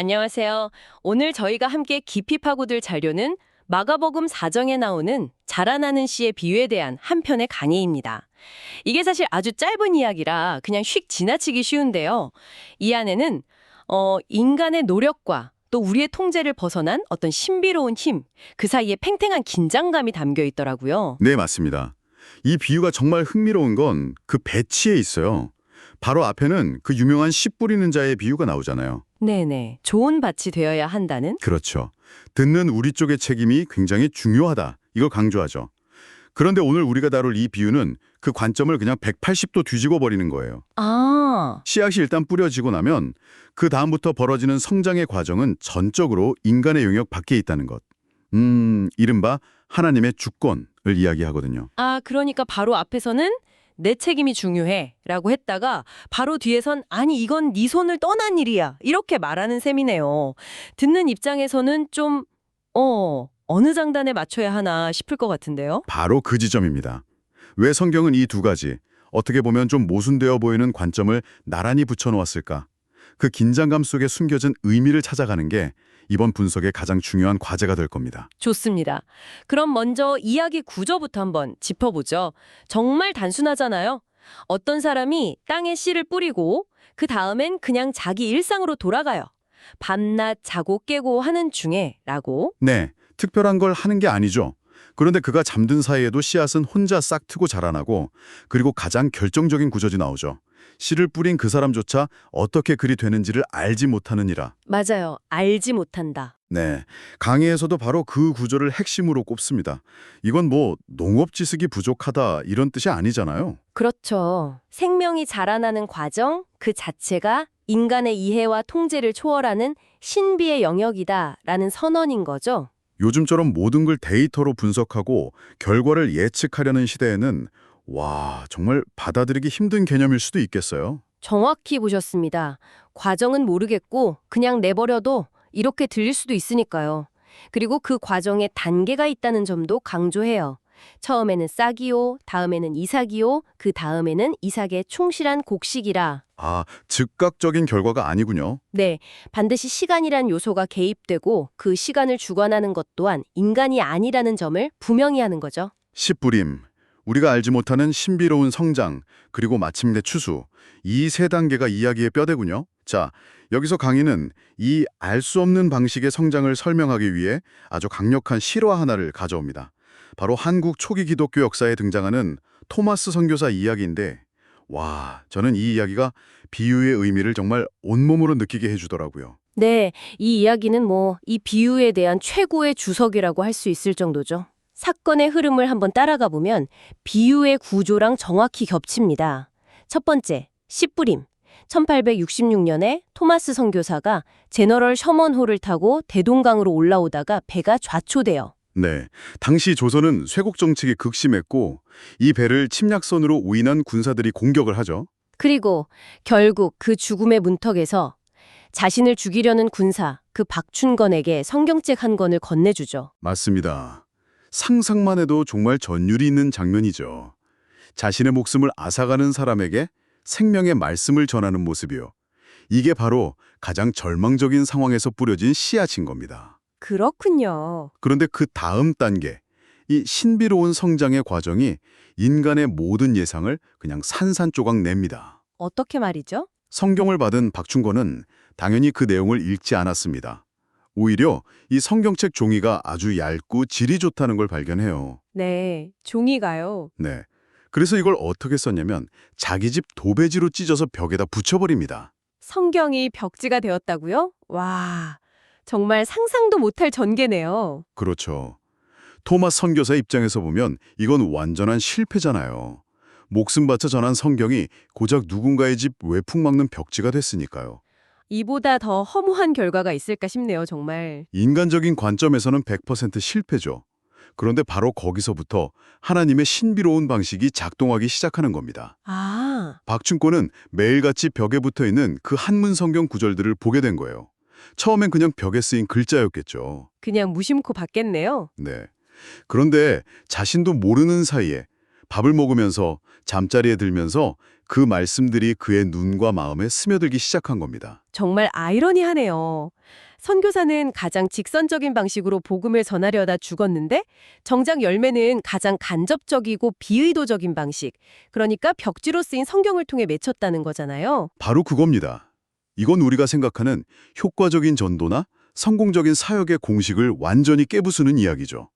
안녕하세요. 오늘 저희가 함께 깊이 파고들 자료는 마가복음 4장에 나오는 자라나는 씨의 비유에 대한 한 편의 강의입니다. 이게 사실 아주 짧은 이야기라 그냥 휙 지나치기 쉬운데요. 이 안에는 인간의 노력과 또 우리의 통제를 벗어난 어떤 신비로운 힘, 그 사이에 팽팽한 긴장감이 담겨 있더라고요. 네, 맞습니다. 이 비유가 정말 흥미로운 건 그 배치에 있어요. 바로 앞에는 그 유명한 씨 뿌리는 자의 비유가 나오잖아요. 네네. 좋은 밭이 되어야 한다는? 그렇죠. 듣는 우리 쪽의 책임이 굉장히 중요하다. 이걸 강조하죠. 그런데 오늘 우리가 다룰 이 비유는 그 관점을 그냥 180도 뒤집어 버리는 거예요. 아, 씨앗이 일단 뿌려지고 나면 그 다음부터 벌어지는 성장의 과정은 전적으로 인간의 영역 밖에 있다는 것. 이른바 하나님의 주권을 이야기하거든요. 그러니까 바로 앞에서는 내 책임이 중요해 라고 했다가 바로 뒤에선 아니 이건 네 손을 떠난 일이야 이렇게 말하는 셈이네요. 듣는 입장에서는 좀 어느 장단에 맞춰야 하나 싶을 것 같은데요. 바로 그 지점입니다. 왜 성경은 이 두 가지, 어떻게 보면 좀 모순되어 보이는 관점을 나란히 붙여놓았을까? 그 긴장감 속에 숨겨진 의미를 찾아가는 게 이번 분석의 가장 중요한 과제가 될 겁니다. 좋습니다. 그럼 먼저 이야기 구조부터 한번 짚어보죠. 정말 단순하잖아요. 어떤 사람이 땅에 씨를 뿌리고 그 다음엔 그냥 자기 일상으로 돌아가요. 밤낮 자고 깨고 하는 중에 라고. 네, 특별한 걸 하는 게 아니죠. 그런데 그가 잠든 사이에도 씨앗은 혼자 싹 트고 자라나고, 그리고 가장 결정적인 구절이 나오죠. 씨를 뿌린 그 사람조차 어떻게 그리 되는지를 알지 못하느니라. 맞아요. 알지 못한다. 네, 강의에서도 바로 그 구절을 핵심으로 꼽습니다. 이건 뭐 농업 지식이 부족하다 이런 뜻이 아니잖아요. 그렇죠. 생명이 자라나는 과정 그 자체가 인간의 이해와 통제를 초월하는 신비의 영역이다라는 선언인 거죠. 요즘처럼 모든 걸 데이터로 분석하고 결과를 예측하려는 시대에는 정말 받아들이기 힘든 개념일 수도 있겠어요. 정확히 보셨습니다. 과정은 모르겠고 그냥 내버려도 이렇게 들릴 수도 있으니까요. 그리고 그 과정에 단계가 있다는 점도 강조해요. 처음에는 싹이요, 다음에는 이삭이요, 그 다음에는 이삭의 충실한 곡식이라. 즉각적인 결과가 아니군요. 네, 반드시 시간이란 요소가 개입되고 그 시간을 주관하는 것 또한 인간이 아니라는 점을 분명히 하는 거죠. 씨 뿌림, 우리가 알지 못하는 신비로운 성장, 그리고 마침내 추수. 이 세 단계가 이야기의 뼈대군요. 자, 여기서 강의는 이 알 수 없는 방식의 성장을 설명하기 위해 아주 강력한 실화 하나를 가져옵니다. 바로 한국 초기 기독교 역사에 등장하는 토마스 선교사 이야기인데, 저는 이 이야기가 비유의 의미를 정말 온몸으로 느끼게 해주더라고요. 네, 이 이야기는 이 비유에 대한 최고의 주석이라고 할 수 있을 정도죠. 사건의 흐름을 한번 따라가 보면 비유의 구조랑 정확히 겹칩니다. 첫 번째, 씨 뿌림. 1866년에 토마스 선교사가 제너럴 셔먼호를 타고 대동강으로 올라오다가 배가 좌초돼요. 네, 당시 조선은 쇄국 정책이 극심했고 이 배를 침략선으로 우인한 군사들이 공격을 하죠. 그리고 결국 그 죽음의 문턱에서 자신을 죽이려는 군사, 그 박춘건에게 성경책 한 권을 건네주죠. 맞습니다. 상상만 해도 정말 전율이 있는 장면이죠. 자신의 목숨을 앗아가는 사람에게 생명의 말씀을 전하는 모습이요. 이게 바로 가장 절망적인 상황에서 뿌려진 씨앗인 겁니다. 그렇군요. 그런데 그 다음 단계, 이 신비로운 성장의 과정이 인간의 모든 예상을 그냥 산산조각 냅니다. 어떻게 말이죠? 성경을 받은 박충권은 당연히 그 내용을 읽지 않았습니다. 오히려 이 성경책 종이가 아주 얇고 질이 좋다는 걸 발견해요. 네, 종이가요. 네. 그래서 이걸 어떻게 썼냐면 자기 집 도배지로 찢어서 벽에다 붙여버립니다. 성경이 벽지가 되었다고요? 와, 정말 상상도 못할 전개네요. 그렇죠. 토마스 선교사 입장에서 보면 이건 완전한 실패잖아요. 목숨 바쳐 전한 성경이 고작 누군가의 집 외풍 막는 벽지가 됐으니까요. 이보다 더 허무한 결과가 있을까 싶네요, 정말. 인간적인 관점에서는 100% 실패죠. 그런데 바로 거기서부터 하나님의 신비로운 방식이 작동하기 시작하는 겁니다. 박춘권은 매일같이 벽에 붙어있는 그 한문 성경 구절들을 보게 된 거예요. 처음엔 그냥 벽에 쓰인 글자였겠죠. 그냥 무심코 봤겠네요. 네. 그런데 자신도 모르는 사이에 밥을 먹으면서 잠자리에 들면서 그 말씀들이 그의 눈과 마음에 스며들기 시작한 겁니다. 정말 아이러니하네요. 선교사는 가장 직선적인 방식으로 복음을 전하려다 죽었는데 정작 열매는 가장 간접적이고 비의도적인 방식, 그러니까 벽지로 쓰인 성경을 통해 맺혔다는 거잖아요. 바로 그겁니다. 이건 우리가 생각하는 효과적인 전도나 성공적인 사역의 공식을 완전히 깨부수는 이야기죠.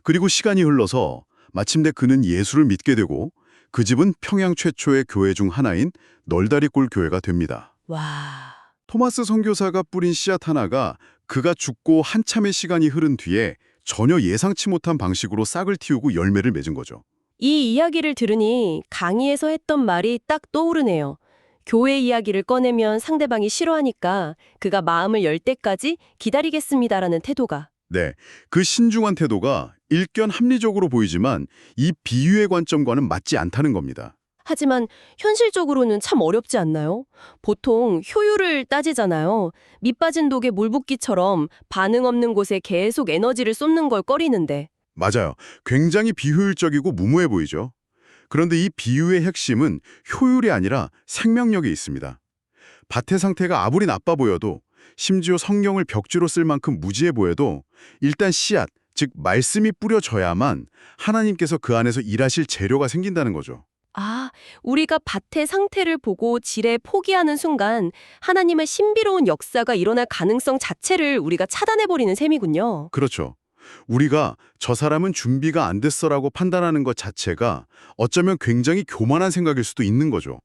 그리고 시간이 흘러서 마침내 그는 예수를 믿게 되고 그 집은 평양 최초의 교회 중 하나인 널다리골 교회가 됩니다. 와, 토마스 선교사가 뿌린 씨앗 하나가 그가 죽고 한참의 시간이 흐른 뒤에 전혀 예상치 못한 방식으로 싹을 틔우고 열매를 맺은 거죠. 이 이야기를 들으니 강의에서 했던 말이 딱 떠오르네요. 교회 이야기를 꺼내면 상대방이 싫어하니까 그가 마음을 열 때까지 기다리겠습니다라는 태도가. 네, 그 신중한 태도가 일견 합리적으로 보이지만 이 비유의 관점과는 맞지 않다는 겁니다. 하지만 현실적으로는 참 어렵지 않나요? 보통 효율을 따지잖아요. 밑 빠진 독에 물 붓기처럼 반응 없는 곳에 계속 에너지를 쏟는 걸 꺼리는데. 맞아요. 굉장히 비효율적이고 무모해 보이죠. 그런데 이 비유의 핵심은 효율이 아니라 생명력에 있습니다. 밭의 상태가 아무리 나빠 보여도 심지어 성경을 벽지로 쓸 만큼 무지해 보여도 일단 씨앗, 즉 말씀이 뿌려져야만 하나님께서 그 안에서 일하실 재료가 생긴다는 거죠. 아, 우리가 밭의 상태를 보고 지레 포기하는 순간 하나님의 신비로운 역사가 일어날 가능성 자체를 우리가 차단해버리는 셈이군요. 그렇죠. 우리가 저 사람은 준비가 안 됐어라고 판단하는 것 자체가 어쩌면 굉장히 교만한 생각일 수도 있는 거죠.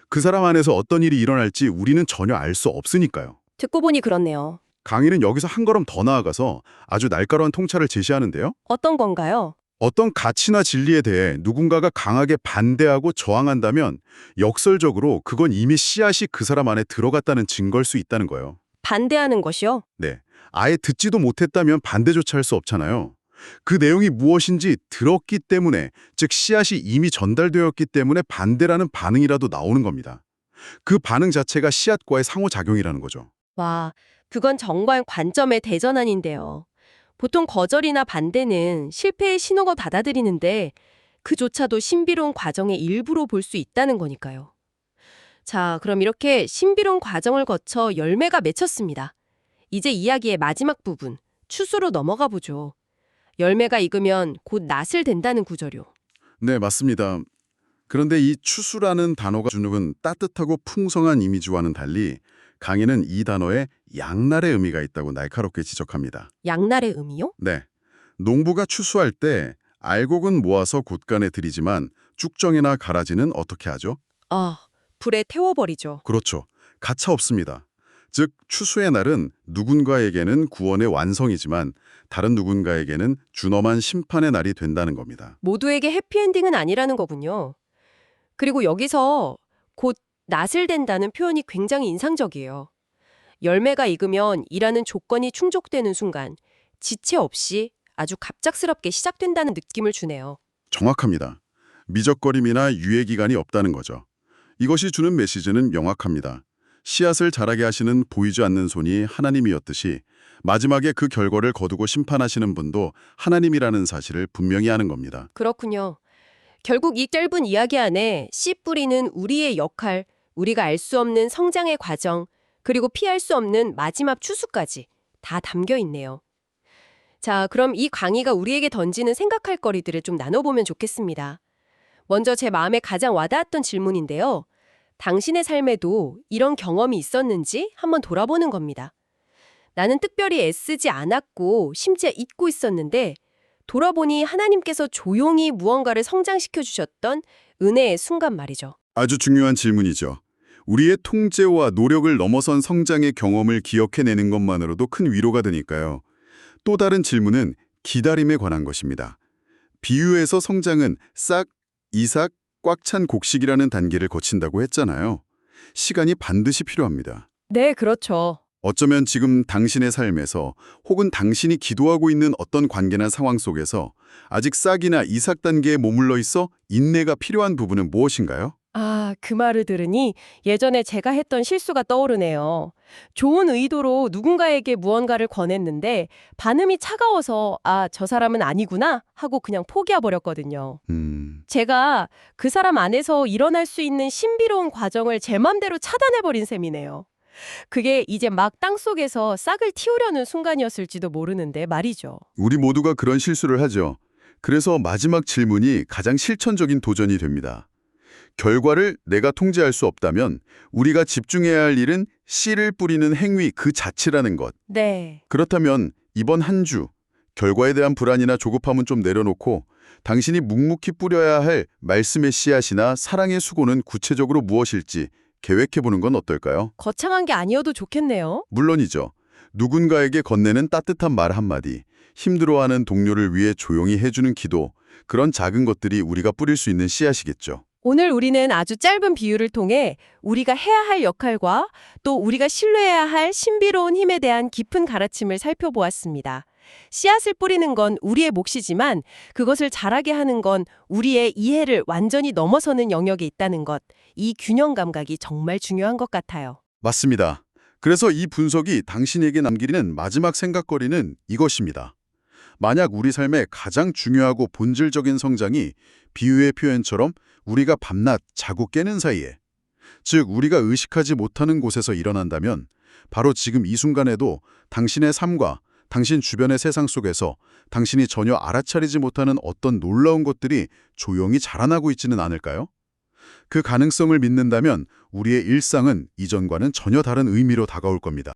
그 사람 안에서 어떤 일이 일어날지 우리는 전혀 알 수 없으니까요. 듣고 보니 그렇네요. 강의는 여기서 한 걸음 더 나아가서 아주 날카로운 통찰을 제시하는데요. 어떤 건가요? 어떤 가치나 진리에 대해 누군가가 강하게 반대하고 저항한다면 역설적으로 그건 이미 씨앗이 그 사람 안에 들어갔다는 증거일 수 있다는 거예요. 반대하는 것이요? 네. 아예 듣지도 못했다면 반대조차 할 수 없잖아요. 그 내용이 무엇인지 들었기 때문에, 즉 씨앗이 이미 전달되었기 때문에 반대라는 반응이라도 나오는 겁니다. 그 반응 자체가 씨앗과의 상호작용이라는 거죠. 와, 그건 정말 관점의 대전환인데요. 보통 거절이나 반대는 실패의 신호가 받아들이는데 그조차도 신비로운 과정의 일부로 볼 수 있다는 거니까요. 자, 그럼 이렇게 신비로운 과정을 거쳐 열매가 맺혔습니다. 이제 이야기의 마지막 부분, 추수로 넘어가 보죠. 열매가 익으면 곧 낫을 된다는 구절요. 네, 맞습니다. 그런데 이 추수라는 단어가 주는 따뜻하고 풍성한 이미지와는 달리 강의는 이 단어에 양날의 의미가 있다고 날카롭게 지적합니다. 양날의 의미요? 네, 농부가 추수할 때 알곡은 모아서 곳간에 들이지만 쭉정이나 가라지는 어떻게 하죠? 아, 불에 태워버리죠. 그렇죠. 가차 없습니다. 즉 추수의 날은 누군가에게는 구원의 완성이지만 다른 누군가에게는 준엄한 심판의 날이 된다는 겁니다. 모두에게 해피엔딩은 아니라는 거군요. 그리고 여기서 곧 낫을 된다는 표현이 굉장히 인상적이에요. 열매가 익으면 일하는 조건이 충족되는 순간 지체 없이 아주 갑작스럽게 시작된다는 느낌을 주네요. 정확합니다. 미적거림이나 유예 기간이 없다는 거죠. 이것이 주는 메시지는 명확합니다. 씨앗을 자라게 하시는 보이지 않는 손이 하나님이었듯이 마지막에 그 결과를 거두고 심판하시는 분도 하나님이라는 사실을 분명히 아는 겁니다. 그렇군요. 결국 이 짧은 이야기 안에 씨 뿌리는 우리의 역할, 우리가 알 수 없는 성장의 과정, 그리고 피할 수 없는 마지막 추수까지 다 담겨 있네요. 자, 그럼 이 강의가 우리에게 던지는 생각할 거리들을 좀 나눠보면 좋겠습니다. 먼저 제 마음에 가장 와닿았던 질문인데요. 당신의 삶에도 이런 경험이 있었는지 한번 돌아보는 겁니다. 나는 특별히 애쓰지 않았고 심지어 잊고 있었는데 돌아보니 하나님께서 조용히 무언가를 성장시켜 주셨던 은혜의 순간 말이죠. 아주 중요한 질문이죠. 우리의 통제와 노력을 넘어선 성장의 경험을 기억해내는 것만으로도 큰 위로가 되니까요. 또 다른 질문은 기다림에 관한 것입니다. 비유에서 성장은 싹, 이삭, 꽉 찬 곡식이라는 단계를 거친다고 했잖아요. 시간이 반드시 필요합니다. 네, 그렇죠. 어쩌면 지금 당신의 삶에서 혹은 당신이 기도하고 있는 어떤 관계나 상황 속에서 아직 싹이나 이삭 단계에 머물러 있어 인내가 필요한 부분은 무엇인가요? 아, 그 말을 들으니 예전에 제가 했던 실수가 떠오르네요. 좋은 의도로 누군가에게 무언가를 권했는데 반응이 차가워서 아, 저 사람은 아니구나 하고 그냥 포기해버렸거든요. 제가 그 사람 안에서 일어날 수 있는 신비로운 과정을 제 맘대로 차단해버린 셈이네요. 그게 이제 막 땅속에서 싹을 틔우려는 순간이었을지도 모르는데 말이죠. 우리 모두가 그런 실수를 하죠. 그래서 마지막 질문이 가장 실천적인 도전이 됩니다. 결과를 내가 통제할 수 없다면 우리가 집중해야 할 일은 씨를 뿌리는 행위 그 자체라는 것. 네. 그렇다면 이번 한 주, 결과에 대한 불안이나 조급함은 좀 내려놓고 당신이 묵묵히 뿌려야 할 말씀의 씨앗이나 사랑의 수고는 구체적으로 무엇일지 계획해보는 건 어떨까요? 거창한 게 아니어도 좋겠네요. 물론이죠. 누군가에게 건네는 따뜻한 말 한마디, 힘들어하는 동료를 위해 조용히 해주는 기도, 그런 작은 것들이 우리가 뿌릴 수 있는 씨앗이겠죠. 오늘 우리는 아주 짧은 비유를 통해 우리가 해야 할 역할과 또 우리가 신뢰해야 할 신비로운 힘에 대한 깊은 가르침을 살펴보았습니다. 씨앗을 뿌리는 건 우리의 몫이지만 그것을 자라게 하는 건 우리의 이해를 완전히 넘어서는 영역에 있다는 것. 이 균형 감각이 정말 중요한 것 같아요. 맞습니다. 그래서 이 분석이 당신에게 남기는 마지막 생각거리는 이것입니다. 만약 우리 삶의 가장 중요하고 본질적인 성장이 비유의 표현처럼 우리가 밤낮 자고 깨는 사이에, 즉 우리가 의식하지 못하는 곳에서 일어난다면 바로 지금 이 순간에도 당신의 삶과 당신 주변의 세상 속에서 당신이 전혀 알아차리지 못하는 어떤 놀라운 것들이 조용히 자라나고 있지는 않을까요? 그 가능성을 믿는다면 우리의 일상은 이전과는 전혀 다른 의미로 다가올 겁니다.